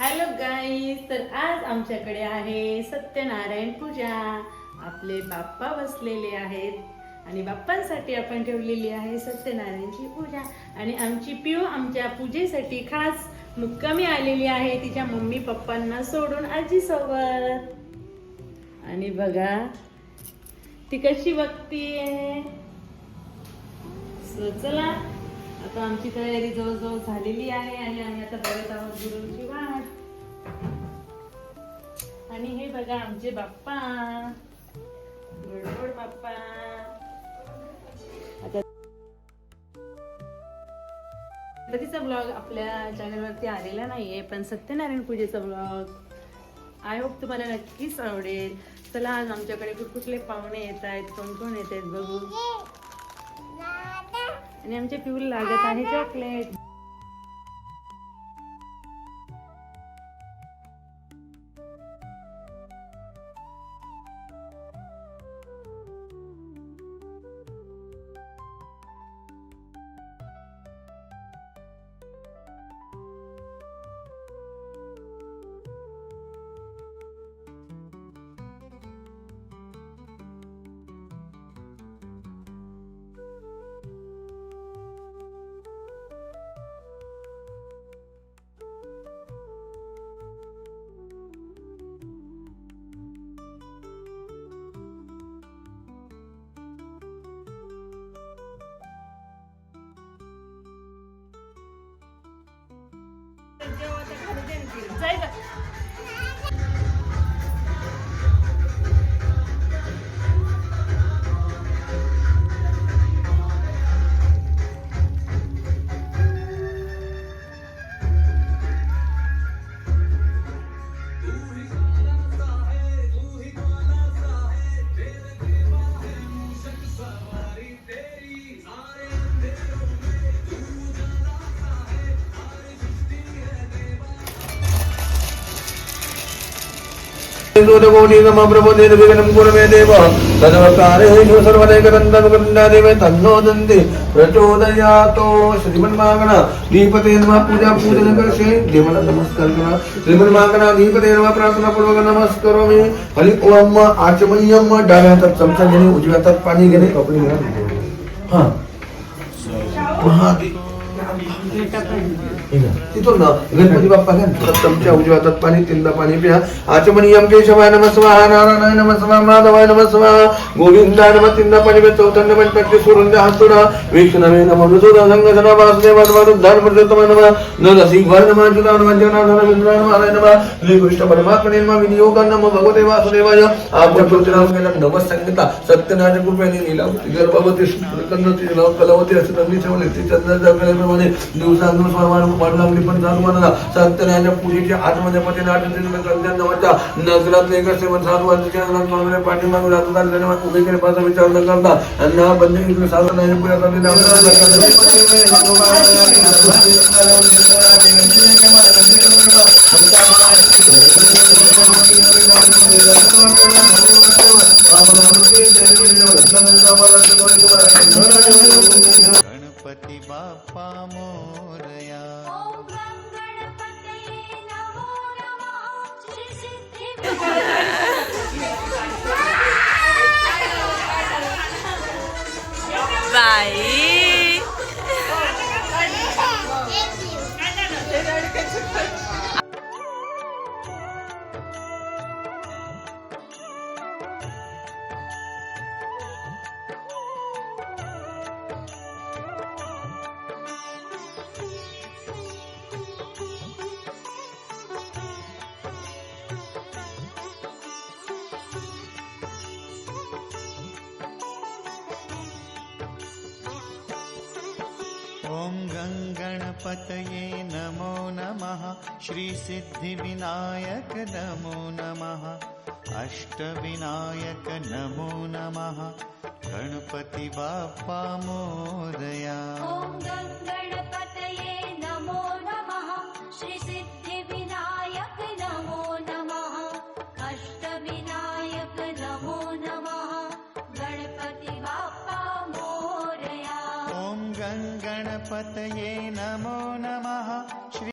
Hello guys, तर आज आमच्याकडे आहे सत्यनारायण पूजा. आपले बाप्पा बसलेले आहेत आणि बाप्पांसाठी आपण ठेवलेली आहे सत्यनारायणची पूजा. आणि आमची पिऊ आमच्या पूजेसाठी खास मुक्कामी आलेली आहे तिच्या मम्मी पप्पांना सोडून आजी सोबत. आणि बघा ती कशी बघतीये. चला आता आमची तयारी जवळजवळ झालेली आहे आणि आम्ही आता बघत आहोत गुरुची वाट. आणि हे बघा आमचे बाप्पा, गोड बाप्पा. आता गणपतीचा ब्लॉग आपल्या चॅनलवरती आलेला नाहीये, पण सत्यनारायण पूजेचा ब्लॉग आय होप तुम्हाला नक्कीच आवडेल. चला आज आमच्याकडे कुठले पाहुणे येत आहेत, कोण कोण येत आहेत बघू. आणि आमच्या पिऊला लागत आहे चॉकलेट. जाय का कोटि नमः प्रभुते विघ्नं कुरु मे देव तदवकारेषु सर्वदैकदन्तमुकुन्दादेवे तन्नो दन्ति प्रचोदयातो. श्रीमन्मागणा धीपते नमः पूजा पूजन करशे देवाला नमस्कार करा. श्रीमन्मागणा धीपते नमः प्रार्थना पूर्वक नमस्कारोमि. हरि ओम आचमनीयम. डाव्या हातात चमचा घेणे, उजव्या हातात पाणी घेणे. कपडे घ्या. हां महादेव तिथून ना गणपती बाप्पा घ्या. चमच्या उजव्या हातात पाणी, तीनदा पाणी प्या. आचमनीयम केशवाय नमः स्वाहा, नारायणाय नमः स्वाहा, माधवाय नमः स्वाहा, गोविंदाय नमः. तीनदा पाणी प्या. चौथ्यांदा पाणी प्या. सोडून द्या हात सोडा. विष्णवे नमः मधुसूदन संगजना वासुदेवाय नमः रुद्राय नमः नमः नरसिंहाय नमः अच्युताय नमः जनार्दनाय नमः नमः श्री कृष्ण परमात्मने नमः विनियोगाय नमः भगवते वासुदेवाय. आपल्या पृथ्वीराज नमः संगीता सत्यनारायण कृपेने लीलावती गर्भवती कन्नती कलावती असं नंदी ठेवले ती चंद्राप्रमाणे दिवसांदिवस वाढलांगली पण चालू म्हणा. सत्यनारायणच्या पूजेच्या आतमध्ये मध्ये नाट्यच्या नगरातले एक सेवन 7 वर्षाच्या नंतर पाठीमागे जातात. उभे केले पाचा विचार न करता अन्न बंद इकडे साधन नाही पूजा करते. गणपती बाप्पा मोरया. बाई ओम गणपतये नमो नमः. श्री सिद्धिविनायक नमो नमः. अष्टविनायक नमो नमः. गणपती बाप्पा मोरया. ओम गणपतये नमो नमः. श्री सिद्धिविनायक नमो नमः. अष्टविनायक नमो नमः. गणपती बाप्पा मोरया. ओम गणपतये नमो नमः. श्री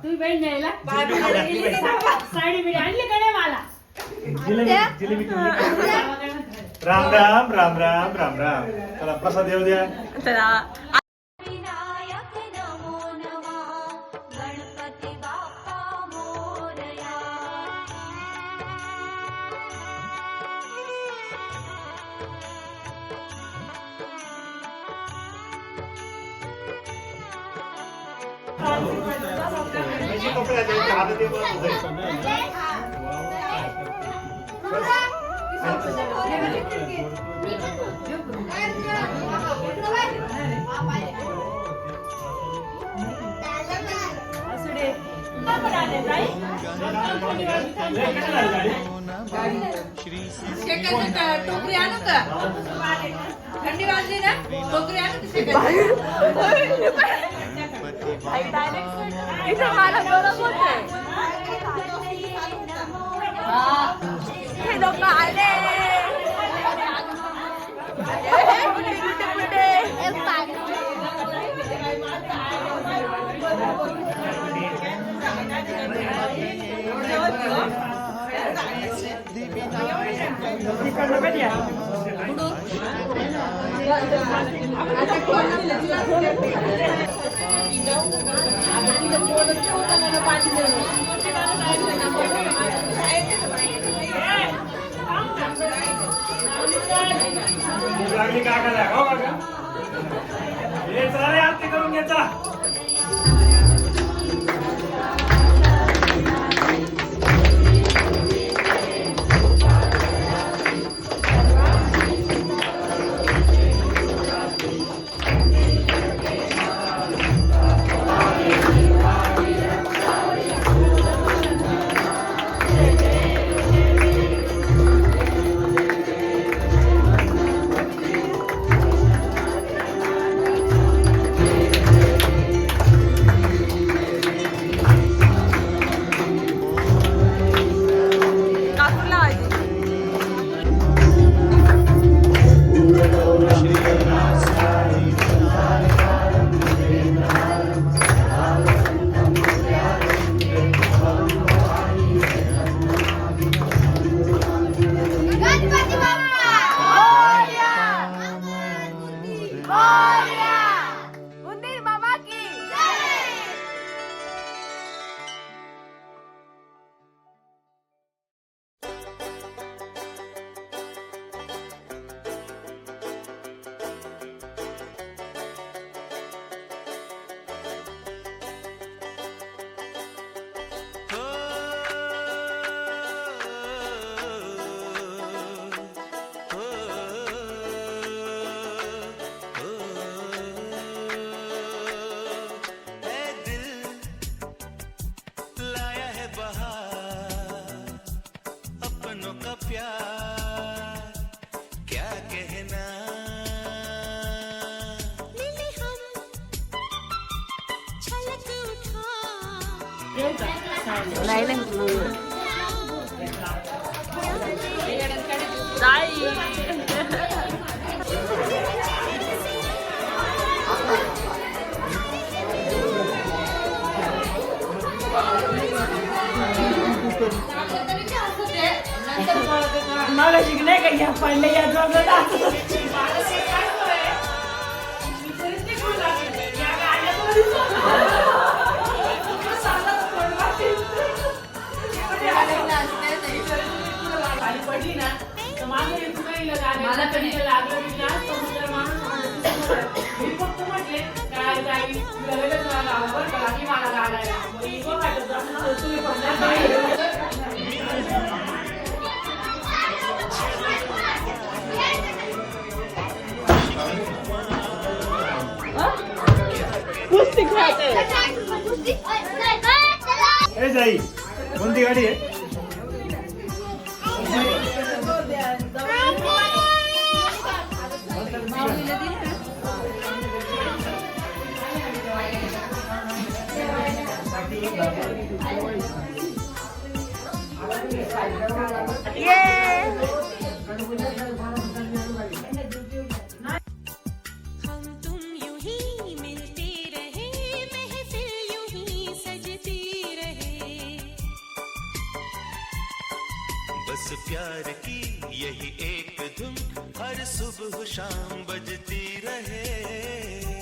तुम्ही बहीण न्यायला साडी बिडी आणली का नाही मला? राम राम राम राम राम राम. चला प्रसाद येऊ द्या. विनायक नमो नमः गणपती बाप्पा मोरया. असू दे. तुला पण आले ताई? टोकरी आणू का? थंडी वाजली ना, टोकरी आणू इथं मला गरम होतंय. हे लोक आले. लागली का का हो का? हे चला रे आरती करून घे चला. मला शिकणे का या पडले या पडली ना तर माझं मला कधी लागलं ना तर माणूस मी फक्त म्हटले काय जाईल लगेच मला आवड बाकी मला लागायला तुम्ही कुस्ती खेळते. ए जाई कोणती गाडी आहे? हम तुम यूं ही मिलते रहे महफिल यूं ही सजती बस प्यार की यही एक धुन हर सुबह शाम बजती रहे।